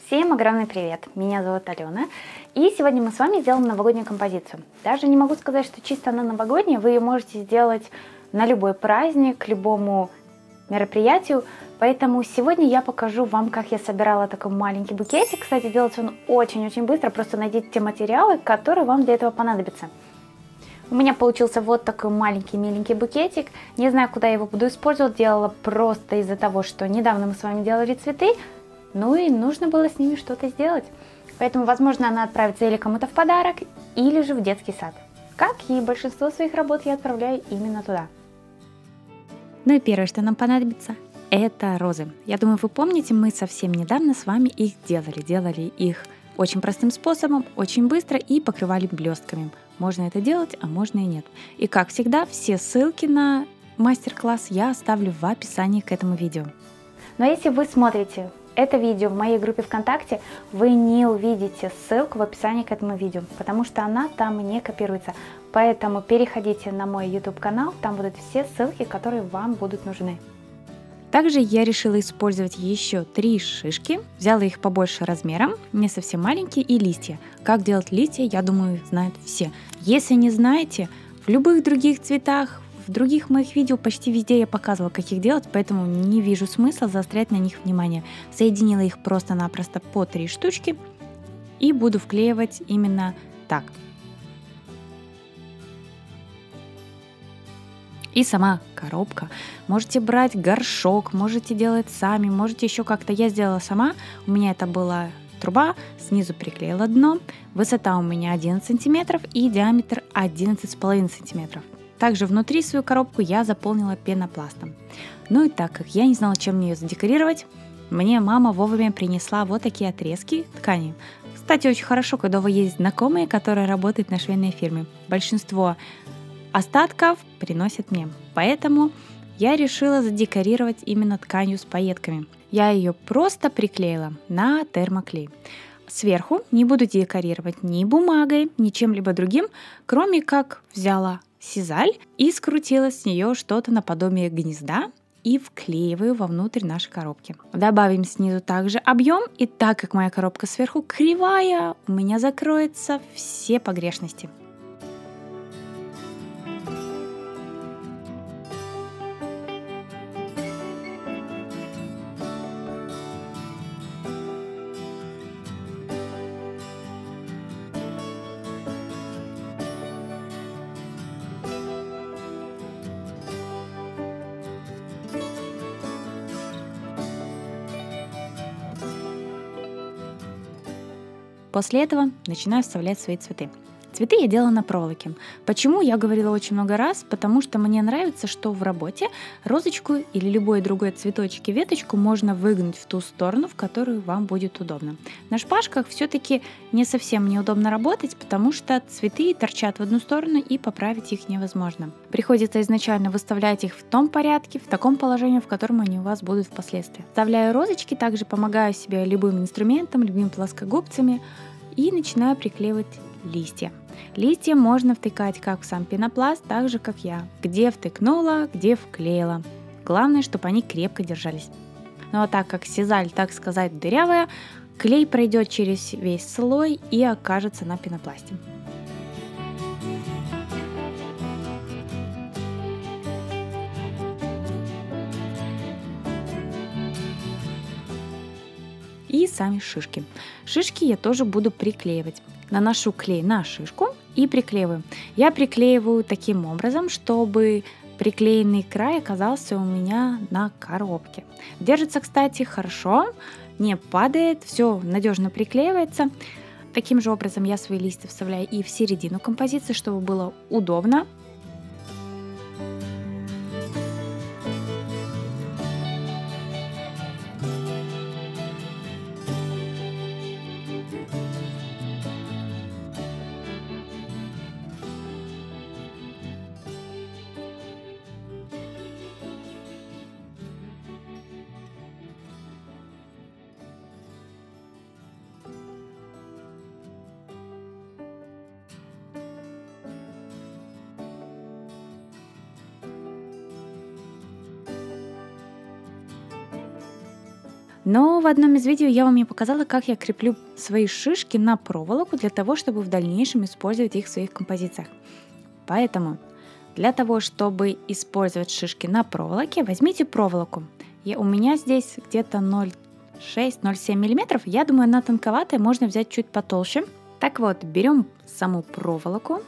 Всем огромный привет! Меня зовут Алена, и сегодня мы с вами сделаем новогоднюю композицию. Даже не могу сказать, что чисто она новогодняя, вы ее можете сделать на любой праздник, к любому мероприятию, поэтому сегодня я покажу вам, как я собирала такой маленький букетик. Кстати, делается он очень-очень быстро, просто найдите те материалы, которые вам для этого понадобятся. У меня получился вот такой маленький миленький букетик. Не знаю, куда я его буду использовать, делала просто из-за того, что недавно мы с вами делали цветы. Ну и нужно было с ними что-то сделать. Поэтому, возможно, она отправится или кому-то в подарок, или же в детский сад. Как и большинство своих работ я отправляю именно туда. Ну и первое, что нам понадобится, это розы. Я думаю, вы помните, мы совсем недавно с вами их делали. Делали их очень простым способом, очень быстро и покрывали блестками. Можно это делать, а можно и нет. И как всегда, все ссылки на мастер-класс я оставлю в описании к этому видео. Но если вы смотрите это видео в моей группе ВКонтакте, вы не увидите ссылку в описании к этому видео, потому что она там не копируется. Поэтому переходите на мой YouTube канал, там будут все ссылки, которые вам будут нужны. Также я решила использовать еще 3 шишки, взяла их побольше размером, не совсем маленькие, и листья. Как делать листья, я думаю, знают все. Если не знаете, в любых других цветах, в других моих видео почти везде я показывала, как их делать, поэтому не вижу смысла заострять на них внимание. Соединила их просто-напросто по 3 штучки и буду вклеивать именно так. И сама коробка. Можете брать горшок, можете делать сами, можете еще как-то. Я сделала сама. У меня это была труба, снизу приклеила дно. Высота у меня 11 сантиметров и диаметр 11,5 сантиметров. Также внутри свою коробку я заполнила пенопластом. Ну и так как я не знала, чем мне ее задекорировать, мне мама вовремя принесла вот такие отрезки ткани. Кстати, очень хорошо, когда у вас есть знакомые, которые работают на швейной фирме. Большинство остатков приносят мне. Поэтому я решила задекорировать именно тканью с пайетками. Я ее просто приклеила на термоклей. Сверху не буду декорировать ни бумагой, ни чем-либо другим, кроме как взяла сизаль и скрутила с нее что-то наподобие гнезда и вклеиваю вовнутрь нашей коробки. Добавим снизу также объем, и так как моя коробка сверху кривая, у меня закроются все погрешности. После этого начинаю вставлять свои цветы. Цветы я делала на проволоке. Почему? Я говорила очень много раз, потому что мне нравится, что в работе розочку или любой другой цветочек и веточку можно выгнуть в ту сторону, в которую вам будет удобно. На шпажках все-таки не совсем неудобно работать, потому что цветы торчат в одну сторону и поправить их невозможно. Приходится изначально выставлять их в том порядке, в таком положении, в котором они у вас будут впоследствии. Вставляю розочки, также помогаю себе любым инструментом, любыми плоскогубцами и начинаю приклеивать листья. Листья можно втыкать как в сам пенопласт, так же как я. Где втыкнула, где вклеила. Главное, чтобы они крепко держались. Ну а так как сизаль, так сказать, дырявая, клей пройдет через весь слой и окажется на пенопласте. И сами шишки. Шишки я тоже буду приклеивать. Наношу клей на шишку и приклеиваю. Я приклеиваю таким образом, чтобы приклеенный край оказался у меня на коробке. Держится, кстати, хорошо, не падает, все надежно приклеивается. Таким же образом я свои листья вставляю и в середину композиции, чтобы было удобно. Но в одном из видео я вам не показала, как я креплю свои шишки на проволоку для того, чтобы в дальнейшем использовать их в своих композициях. Поэтому для того, чтобы использовать шишки на проволоке, возьмите проволоку. У меня здесь где-то 0,6-0,7 мм. Я думаю, она тонковатая, можно взять чуть потолще. Так вот, берем саму проволоку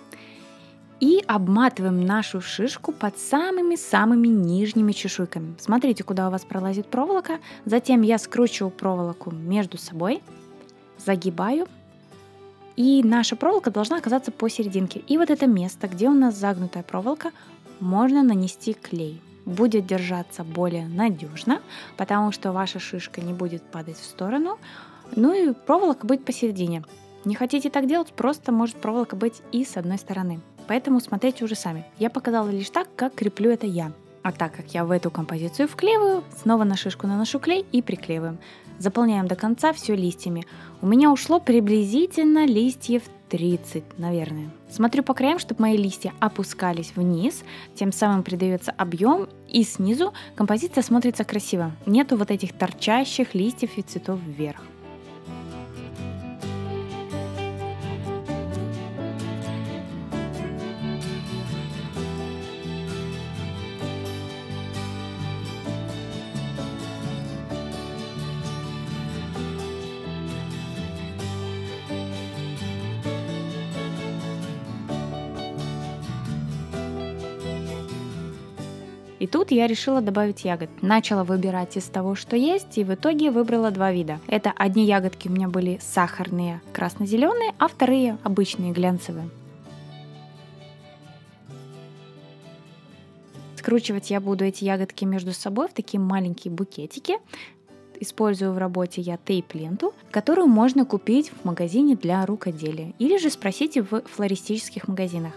и обматываем нашу шишку под самыми-самыми нижними чешуйками. Смотрите, куда у вас пролазит проволока. Затем я скручиваю проволоку между собой, загибаю. И наша проволока должна оказаться посерединке. И вот это место, где у нас загнутая проволока, можно нанести клей. Будет держаться более надежно, потому что ваша шишка не будет падать в сторону. Ну и проволока будет посередине. Не хотите так делать, просто может проволока быть и с одной стороны. Поэтому смотрите уже сами. Я показала лишь так, как креплю это я. А так как я в эту композицию вклеиваю, снова на шишку наношу клей и приклеиваем. Заполняем до конца все листьями. У меня ушло приблизительно листьев 30, наверное. Смотрю по краям, чтобы мои листья опускались вниз, тем самым придается объем, и снизу композиция смотрится красиво. Нету вот этих торчащих листьев и цветов вверх. И тут я решила добавить ягод. Начала выбирать из того, что есть, и в итоге выбрала два вида. Это одни ягодки у меня были сахарные, красно-зеленые, а вторые обычные, глянцевые. Скручивать я буду эти ягодки между собой в такие маленькие букетики. Использую в работе я тейп-ленту, которую можно купить в магазине для рукоделия или же спросите в флористических магазинах.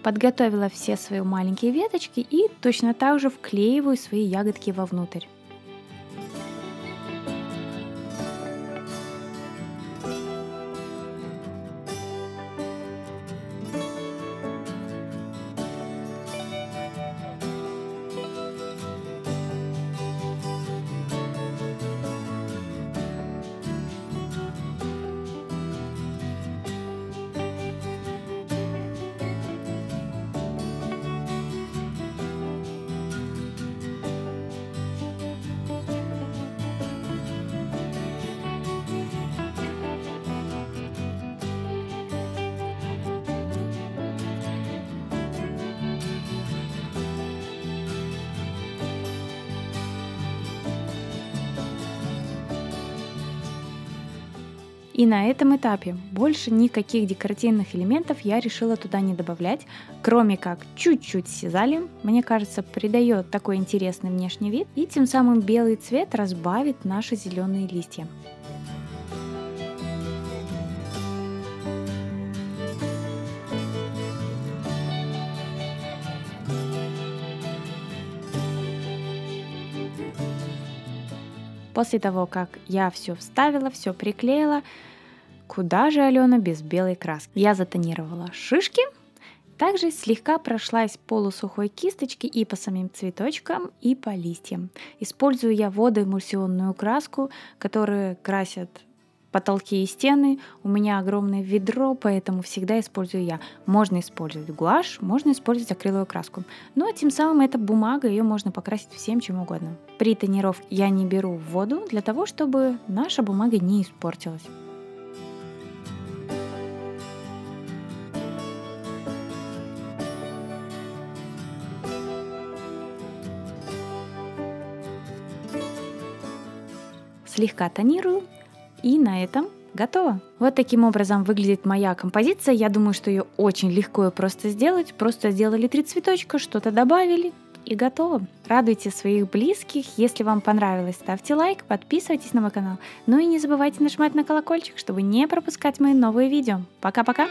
Подготовила все свои маленькие веточки и точно так же вклеиваю свои ягодки вовнутрь. И на этом этапе больше никаких декоративных элементов я решила туда не добавлять, кроме как чуть-чуть сизали. Мне кажется, придает такой интересный внешний вид, и тем самым белый цвет разбавит наши зеленые листья. После того, как я все вставила, все приклеила, куда же, Алена, без белой краски? Я затонировала шишки, также слегка прошлась полусухой кисточкой и по самим цветочкам, и по листьям. Использую я водоэмульсионную краску, которая красят потолки и стены. У меня огромное ведро, поэтому всегда использую я. Можно использовать гуашь, можно использовать акриловую краску. Но тем самым эта бумага, ее можно покрасить всем чем угодно. При тонировке я не беру воду для того, чтобы наша бумага не испортилась. Слегка тонирую. И на этом готово. Вот таким образом выглядит моя композиция. Я думаю, что ее очень легко и просто сделать. Просто сделали 3 цветочка, что-то добавили, и готово. Радуйте своих близких. Если вам понравилось, ставьте лайк, подписывайтесь на мой канал. Ну и не забывайте нажимать на колокольчик, чтобы не пропускать мои новые видео. Пока-пока!